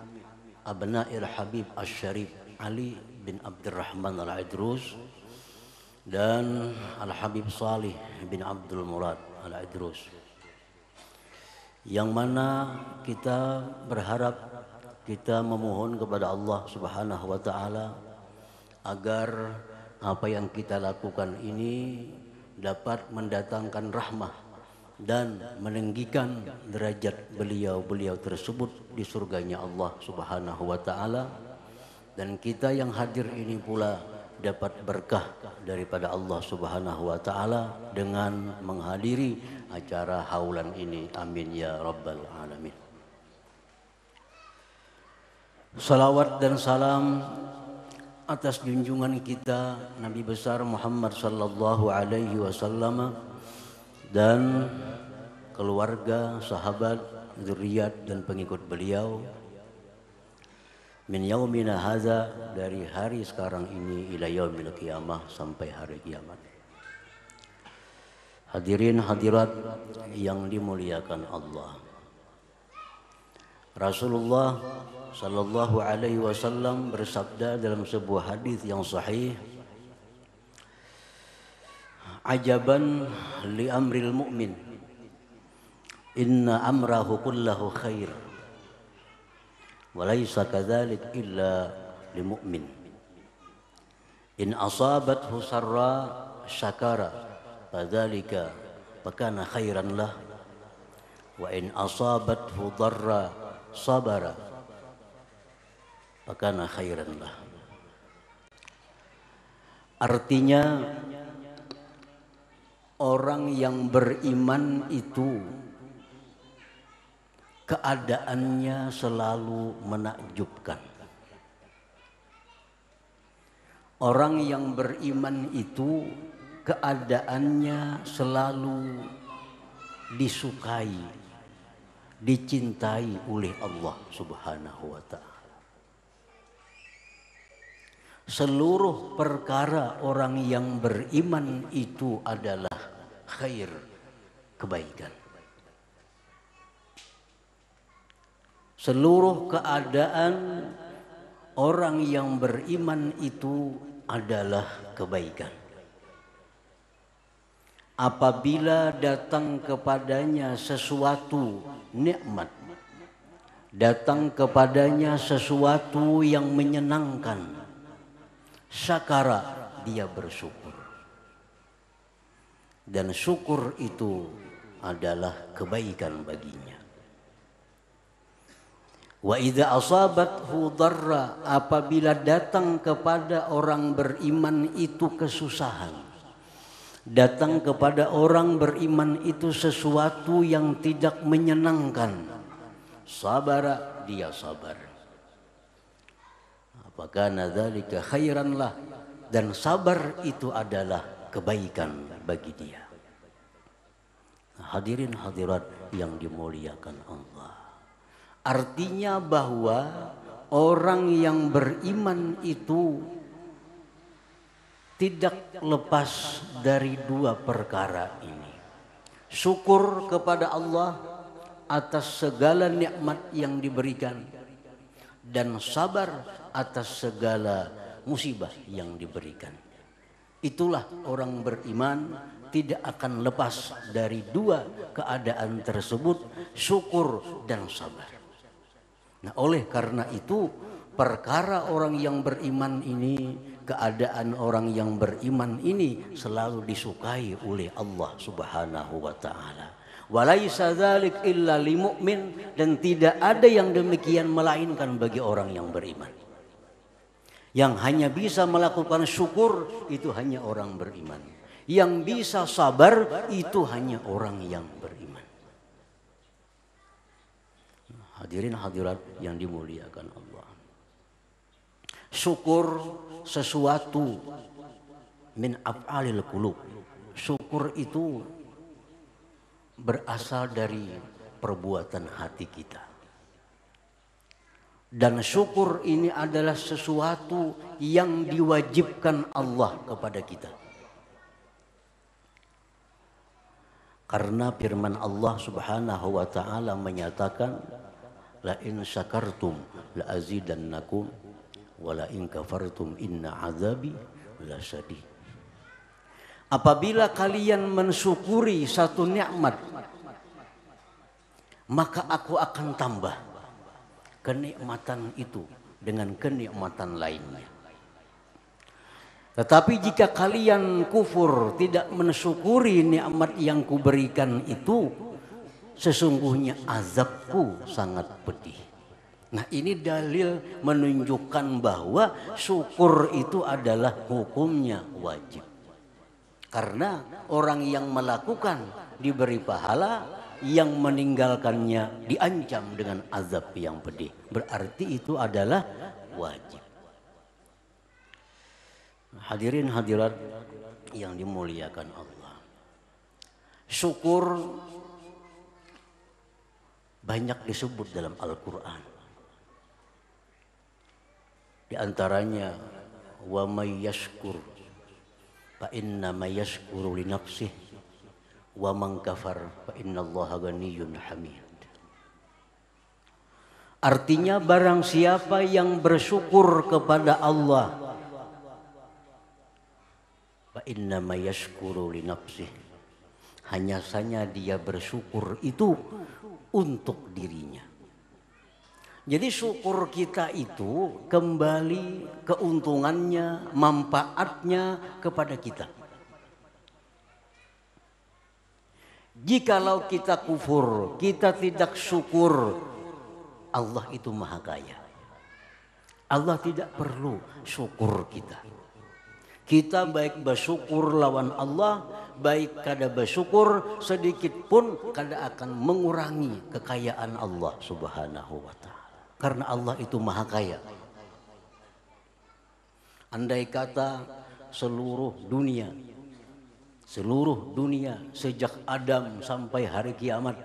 Abna'il Habib Asy-Syarif Ali bin Abdurrahman Al-Idrus, dan Al-Habib Salih bin Abdul Murad Al-Idrus, yang mana kita berharap, kita memohon kepada Allah Subhanahu wa taala agar apa yang kita lakukan ini dapat mendatangkan rahmah dan meninggikan derajat beliau-beliau tersebut di surganya Allah Subhanahu wa taala, dan kita yang hadir ini pula dapat berkah daripada Allah Subhanahu wa taala dengan menghadiri acara haulan ini. Amin ya rabbal alamin. Salawat dan salam atas junjungan kita Nabi besar Muhammad sallallahu alaihi wasallam dan keluarga, sahabat, zuriat dan pengikut beliau min yaumina hadza, dari hari sekarang ini ila yaumil qiyamah, sampai hari kiamat. Hadirin hadirat yang dimuliakan Allah, Rasulullah sallallahu alaihi wasallam bersabda dalam sebuah hadis yang sahih, ajaban li amril mu'min, inna amrahu kullahu khair walaysa kadzalik illa limu'min, in asabathu sarra syakara fadzalika fakana khairan lah, wa in asabathu dharra sabara fakana khairan lah. Artinya, orang yang beriman itu keadaannya selalu menakjubkan. Orang yang beriman itu keadaannya selalu disukai, dicintai oleh Allah Subhanahu wa taala. Seluruh perkara orang yang beriman itu adalah khair, kebaikan. Seluruh keadaan orang yang beriman itu adalah kebaikan. Apabila datang kepadanya sesuatu nikmat, datang kepadanya sesuatu yang menyenangkan, syakara, dia bersyukur. Dan syukur itu adalah kebaikan baginya. Wa idza asabathu dharra, apabila datang kepada orang beriman itu kesusahan, datang kepada orang beriman itu sesuatu yang tidak menyenangkan, sabara, dia sabar. Apakah dzalika khairan lah, dan sabar itu adalah kebaikan bagi dia. Hadirin hadirat yang dimuliakan Allah, artinya bahwa orang yang beriman itu tidak lepas dari dua perkara ini. Syukur kepada Allah atas segala nikmat yang diberikan, dan sabar atas segala musibah yang diberikan. Itulah orang beriman tidak akan lepas dari dua keadaan tersebut, syukur dan sabar. Nah, oleh karena itu perkara orang yang beriman ini keadaan orang yang beriman ini selalu disukai oleh Allah Subhanahu wa taala. Walaisa dzalik illa limu'min, dan tidak ada yang demikian melainkan bagi orang yang beriman. Yang hanya bisa melakukan syukur itu hanya orang beriman. Yang bisa sabar itu hanya orang yang beriman. Hadirin hadirat yang dimuliakan Allah. Syukur sesuatu min af'alil qulub. Syukur itu berasal dari perbuatan hati kita. Dan syukur ini adalah sesuatu yang diwajibkan Allah kepada kita. Karena firman Allah Subhanahu wa taala menyatakan, la in syakartum la azidannakum wa la in kafartum inna azabi lasyadid. Apabila kalian mensyukuri satu nikmat, maka aku akan tambah kenikmatan itu dengan kenikmatan lainnya. Tetapi jika kalian kufur, tidak mensyukuri nikmat yang kuberikan itu, sesungguhnya azabku sangat pedih. Nah, ini dalil menunjukkan bahwa syukur itu adalah hukumnya wajib. Karena orang yang melakukan diberi pahala, yang meninggalkannya diancam dengan azab yang pedih. Berarti itu adalah wajib. Hadirin hadirat yang dimuliakan Allah. Syukur banyak disebut dalam Al-Quran. Di antaranya, wa may yashkur fa inna ma yashkuru li nafsihi wa man kafar fa innallaha ghaniyyun hamid. Artinya barang siapa yang bersyukur kepada Allah, fa inna ma yashkuru li nafsihi, hanya saja dia bersyukur itu untuk dirinya. Jadi syukur kita itu kembali keuntungannya, manfaatnya kepada kita. Jikalau kita kufur, kita tidak syukur, Allah itu maha kaya. Allah tidak perlu syukur kita. Kita baik bersyukur lawan Allah, baik kada bersyukur sedikit pun kada akan mengurangi kekayaan Allah Subhanahu wa taala. Karena Allah itu maha kaya. Andai kata seluruh dunia sejak Adam sampai hari kiamat,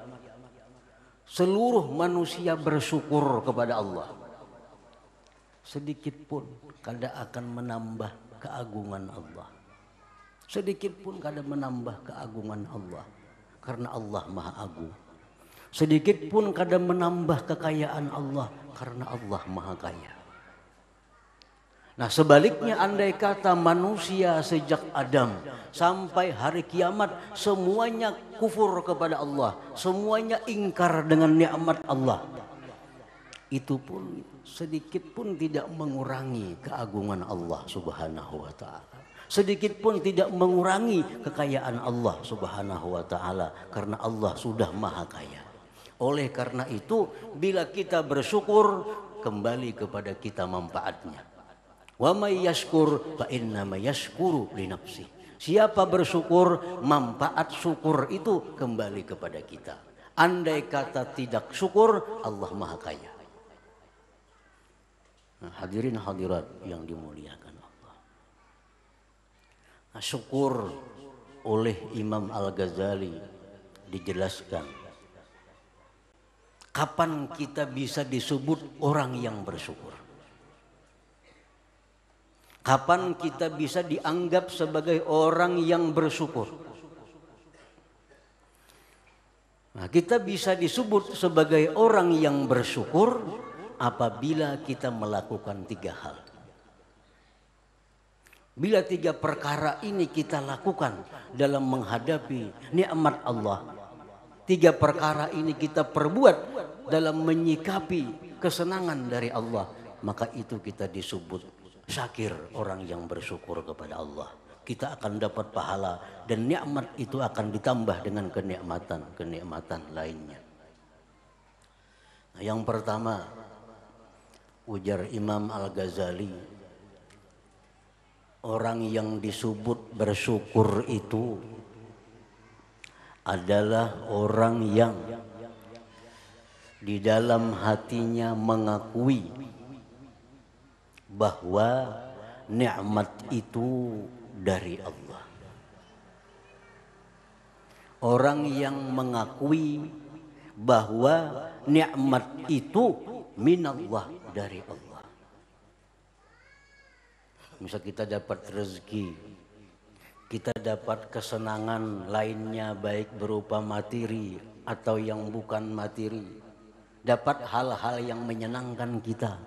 seluruh manusia bersyukur kepada Allah, sedikit pun kada akan menambah keagungan Allah. Sedikit pun kada menambah keagungan Allah. Karena Allah maha agung. Sedikit pun kada menambah kekayaan Allah. Karena Allah maha kaya. Nah, sebaliknya andai kata manusia sejak Adam sampai hari kiamat semuanya kufur kepada Allah, semuanya ingkar dengan nikmat Allah, itu pun sedikit pun tidak mengurangi keagungan Allah Subhanahu wa taala. Sedikit pun tidak mengurangi kekayaan Allah Subhanahu wa taala, karena Allah sudah maha kaya. Oleh karena itu, bila kita bersyukur, kembali kepada kita manfaatnya. Wa may yashkur fa inna ma yashkuru li nafsi. Siapa bersyukur, manfaat syukur itu kembali kepada kita. Andai kata tidak syukur, Allah maha kaya. Nah, hadirin hadirat yang dimuliakan Allah. Nah, syukur oleh Imam Al-Ghazali dijelaskan. Kapan kita bisa disebut orang yang bersyukur? Kapan kita bisa dianggap sebagai orang yang bersyukur? Nah, kita bisa disebut sebagai orang yang bersyukur apabila kita melakukan 3 hal. Bila 3 perkara ini kita lakukan dalam menghadapi nikmat Allah, 3 perkara ini kita perbuat dalam menyikapi kesenangan dari Allah, maka itu kita disebut Syakir orang yang bersyukur kepada Allah. Kita akan dapat pahala dan nikmat itu akan ditambah dengan kenikmatan lainnya. Nah, yang pertama, ujar Imam Al-Ghazali, orang yang disebut bersyukur itu adalah orang yang di dalam hatinya mengakui bahwa nikmat itu dari Allah. Orang yang mengakui bahwa nikmat itu minallah, dari Allah. Misal kita dapat rezeki, kita dapat kesenangan lainnya baik berupa materi atau yang bukan materi, dapat hal-hal yang menyenangkan kita.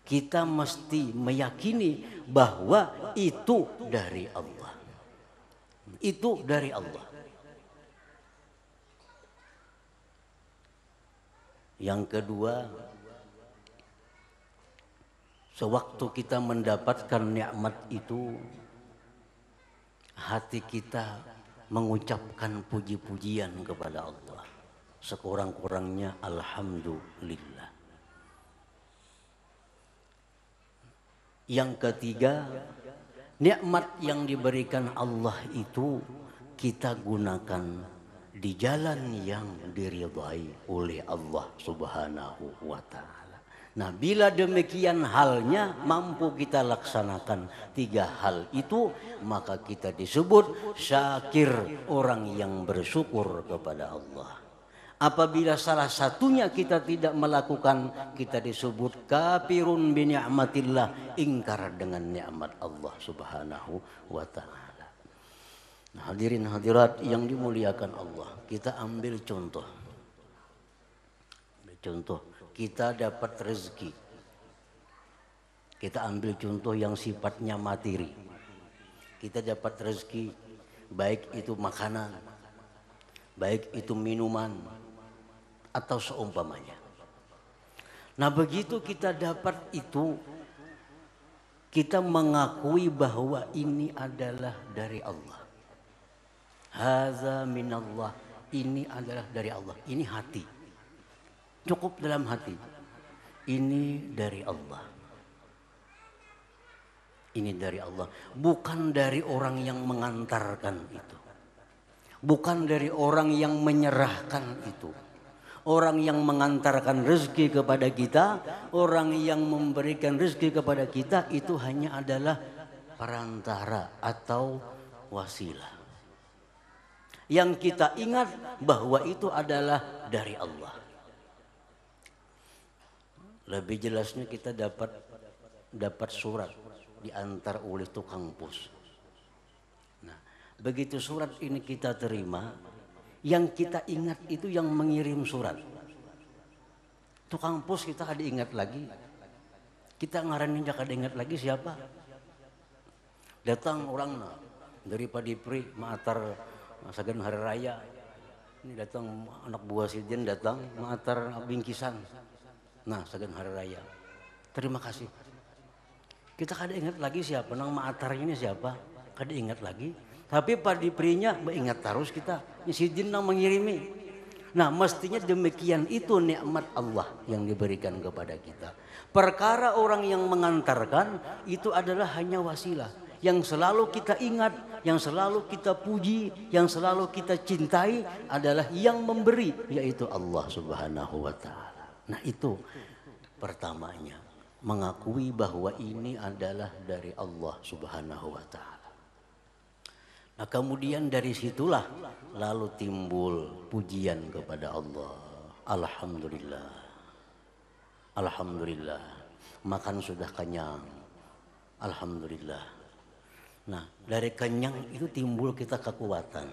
Kita mesti meyakini bahwa itu dari Allah. Itu dari Allah. Yang kedua, sewaktu kita mendapatkan nikmat itu, hati kita mengucapkan puji-pujian kepada Allah. Sekurang-kurangnya alhamdulillah. Yang ketiga, nikmat yang diberikan Allah itu kita gunakan di jalan yang diridhai oleh Allah Subhanahu wa ta'ala. Nah, bila demikian halnya mampu kita laksanakan tiga hal itu, maka kita disebut syakir, orang yang bersyukur kepada Allah. Apabila salah satunya kita tidak melakukan, kita disebut kafirun bi ni'matillah, ingkar dengan nikmat Allah Subhanahu wa ta'ala. Nah, hadirin hadirat yang dimuliakan Allah, kita ambil contoh. Kita dapat rezeki. Kita ambil contoh yang sifatnya materi. Kita dapat rezeki, baik itu makanan, baik itu minuman, atau seumpamanya. Nah, begitu kita dapat itu, kita mengakui bahwa ini adalah dari Allah. Haza minallah, ini adalah dari Allah. Ini hati, cukup dalam hati. Ini dari Allah. Ini dari Allah, bukan dari orang yang mengantarkan itu, bukan dari orang yang menyerahkan itu. Orang yang mengantarkan rezeki kepada kita, orang yang memberikan rezeki kepada kita, itu hanya adalah perantara atau wasilah. Yang kita ingat bahwa itu adalah dari Allah. Lebih jelasnya kita dapat surat diantar oleh tukang pos. Nah, begitu surat ini kita terima, yang kita ingat itu yang mengirim surat. Tukang pos kita kada ingat lagi. Kita ngaranin kada ingat lagi siapa. Datang orang dari Padipri, Maatar Sagan Hari Raya. Ini datang anak buah Sidin, datang Maatar bingkisan. Nah, Sagan Hari Raya. Terima kasih. Kita kada ingat lagi siapa, nang Maatar ini siapa. Kada ingat lagi. Tapi Padiprinya ingat terus kita. Si jin yang mengirimi. Nah, mestinya demikian itu nikmat Allah yang diberikan kepada kita. Perkara orang yang mengantarkan itu adalah hanya wasilah. Yang selalu kita ingat, yang selalu kita puji, yang selalu kita cintai adalah yang memberi, yaitu Allah Subhanahu wa ta'ala. Nah, itu pertamanya. Mengakui bahwa ini adalah dari Allah Subhanahu wa ta'ala. Nah, kemudian dari situlah lalu timbul pujian kepada Allah. Alhamdulillah. Alhamdulillah. Makan sudah kenyang. Alhamdulillah. Nah, dari kenyang itu timbul kita kekuatan.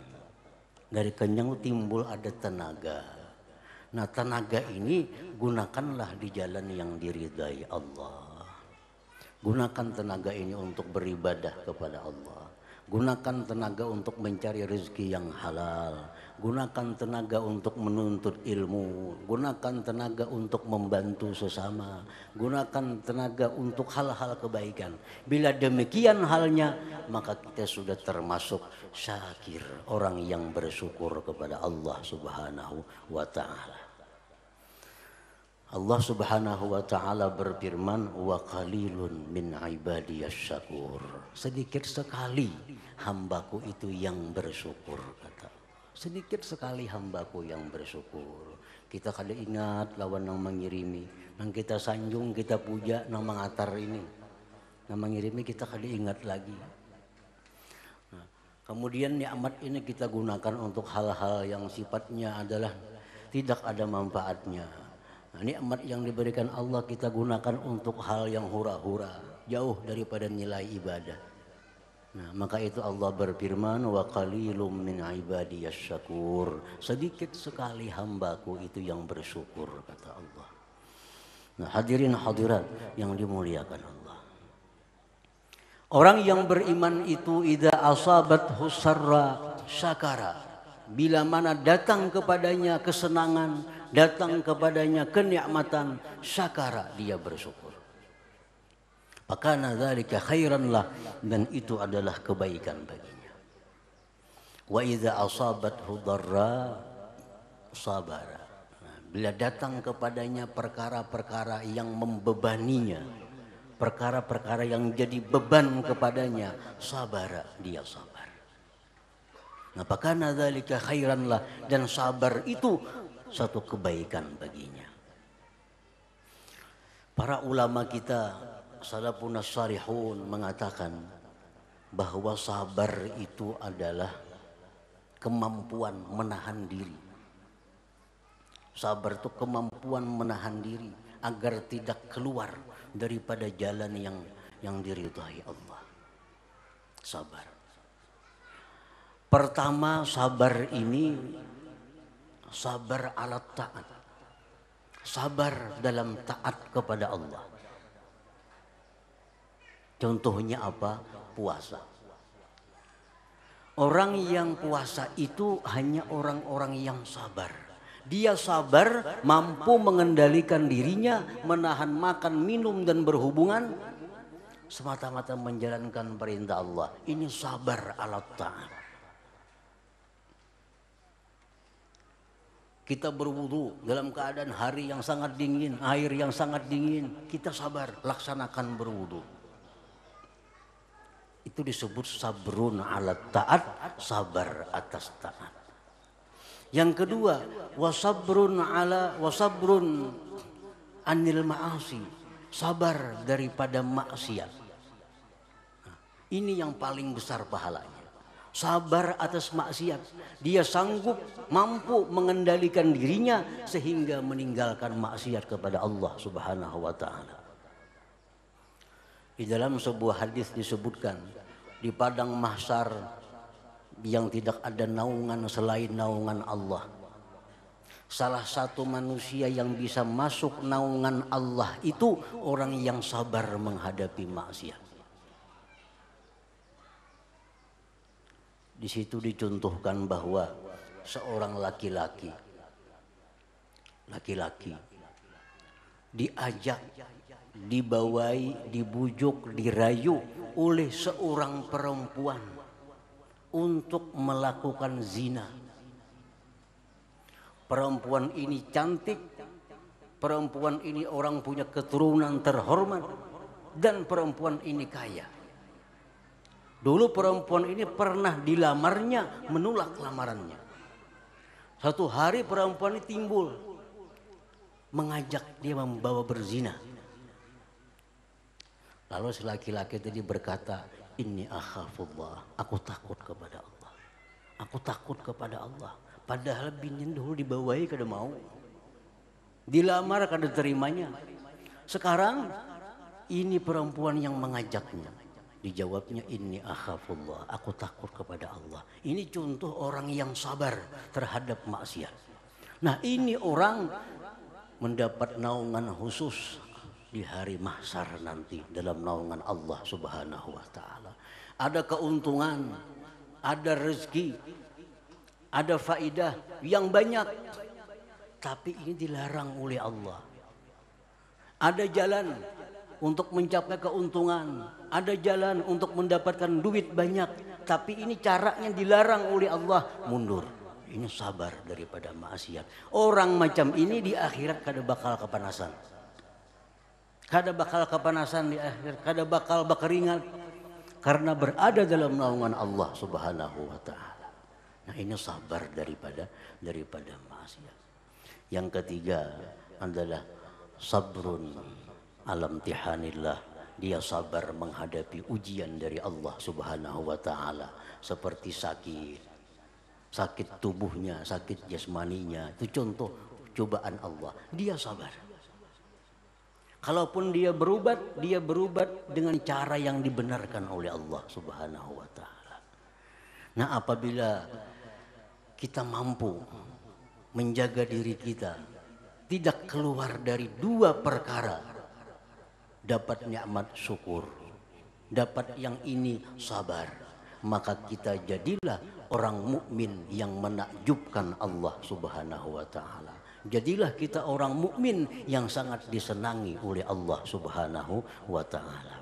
Dari kenyang timbul ada tenaga. Nah, tenaga ini gunakanlah di jalan yang diridai Allah. Gunakan tenaga ini untuk beribadah kepada Allah. Gunakan tenaga untuk mencari rezeki yang halal. Gunakan tenaga untuk menuntut ilmu. Gunakan tenaga untuk membantu sesama. Gunakan tenaga untuk hal-hal kebaikan. Bila demikian halnya, maka kita sudah termasuk syakir, orang yang bersyukur kepada Allah Subhanahu wa ta'ala. Allah Subhanahu wa ta'ala berfirman, wa qalilun min ibadiyas syakur. Sedikit sekali hambaku itu yang bersyukur, kata. Sedikit sekali hambaku yang bersyukur. Kita kada ingat lawan yang mengirimi, nang kita sanjung, kita puja, nang mengatar ini, nang mengirimi kita kada ingat lagi. Nah, kemudian nikmat ini kita gunakan untuk hal-hal yang sifatnya adalah tidak ada manfaatnya. Nah, nikmat yang diberikan Allah kita gunakan untuk hal yang hura-hura, jauh daripada nilai ibadah. Nah, maka itu Allah berfirman, wa qalilum min ibadiyas syakur. Sedikit sekali hambaku itu yang bersyukur, kata Allah. Nah, hadirin hadirat yang dimuliakan Allah. Orang yang beriman itu idza asabathu sarra syakara. Bila mana datang kepadanya kesenangan, datang kepadanya kenikmatan, syakara, dia bersyukur. Fakana dzalika khairan lah, dan itu adalah kebaikan baginya. Wa idza asabathu dharra sabara. Nah, bila datang kepadanya perkara-perkara yang membebaninya, perkara-perkara yang jadi beban kepadanya, sabara, dia sabar. Nah, fakana dzalika khairan lah, dan sabar itu satu kebaikan baginya. Para ulama kita salafun as-salihun mengatakan bahwa sabar itu adalah kemampuan menahan diri. Sabar itu kemampuan menahan diri agar tidak keluar daripada jalan yang diridhai Allah. Sabar. Pertama, sabar ini sabar alat taat. Sabar dalam taat kepada Allah. Contohnya apa? Puasa. Orang yang puasa itu hanya orang-orang yang sabar. Dia sabar, mampu mengendalikan dirinya, menahan makan, minum, dan berhubungan, semata-mata menjalankan perintah Allah. Ini sabar alat taat. Kita berwudu dalam keadaan hari yang sangat dingin, air yang sangat dingin, kita sabar, laksanakan berwudu. Itu disebut sabrun ala taat, sabar atas taat. Yang kedua, wasabrun anil ma'asi, sabar daripada maksiat. Nah, ini yang paling besar pahalanya. Sabar atas maksiat. Dia sanggup, mampu mengendalikan dirinya sehingga meninggalkan maksiat kepada Allah Subhanahu wa ta'ala. Di dalam sebuah hadis disebutkan, di padang mahsyar yang tidak ada naungan selain naungan Allah, salah satu manusia yang bisa masuk naungan Allah itu orang yang sabar menghadapi maksiat. Di situ dicontohkan bahwa seorang laki-laki diajak, dibawai, dibujuk, dirayu oleh seorang perempuan untuk melakukan zina. Perempuan ini cantik, perempuan ini orang punya keturunan terhormat, dan perempuan ini kaya. Dulu perempuan ini pernah dilamarnya, menolak lamarannya. Satu hari perempuan ini timbul, mengajak dia membawa berzina. Lalu si laki-laki tadi berkata, inni akhafullah, aku takut kepada Allah. Aku takut kepada Allah. Padahal binin dulu dibawai kada mau. Dilamar kada terimanya. Sekarang ini perempuan yang mengajaknya. Dijawabnya, inni akhafullah, aku takut kepada Allah. Ini contoh orang yang sabar terhadap maksiat. Nah, ini orang mendapat naungan khusus di hari mahsyar nanti dalam naungan Allah Subhanahu wa taala. Ada keuntungan, ada rezeki, ada faidah yang banyak, tapi ini dilarang oleh Allah. Ada jalan untuk mencapai keuntungan, ada jalan untuk mendapatkan duit banyak, tapi ini caranya dilarang oleh Allah, mundur. Ini sabar daripada maksiat. Orang macam ini di akhirat kada bakal kepanasan. Kada bakal kepanasan di akhir, kada bakal berkeringat karena berada dalam naungan Allah Subhanahu wa taala. Nah, ini sabar daripada maksiat. Yang ketiga adalah sabrun alam tihanillah. Dia sabar menghadapi ujian dari Allah Subhanahu wa taala, seperti sakit tubuhnya, sakit jasmaninya. Itu contoh cobaan Allah. Dia sabar. Kalaupun dia berubat dengan cara yang dibenarkan oleh Allah Subhanahu wa taala. Nah, apabila kita mampu menjaga diri kita tidak keluar dari dua perkara, dapat nikmat syukur, dapat yang ini sabar, maka kita jadilah orang mukmin yang menakjubkan Allah Subhanahu wa taala. Jadilah kita orang mukmin yang sangat disenangi oleh Allah Subhanahu wa taala.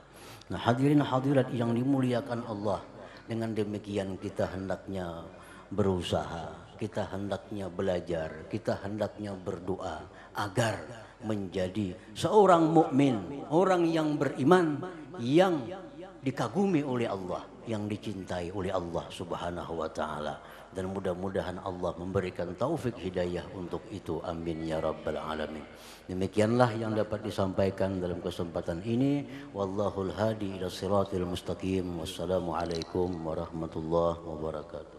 Nah, hadirin hadirat yang dimuliakan Allah, dengan demikian kita hendaknya berusaha, kita hendaknya belajar, kita hendaknya berdoa agar menjadi seorang mukmin, orang yang beriman, yang dikagumi oleh Allah, yang dicintai oleh Allah Subhanahu wa taala. Dan mudah-mudahan Allah memberikan taufik hidayah untuk itu, amin ya rabbal alamin. Demikianlah yang dapat disampaikan dalam kesempatan ini. Wallahul hadi ila siratil mustaqim. Wassalamualaikum warahmatullahi wabarakatuh.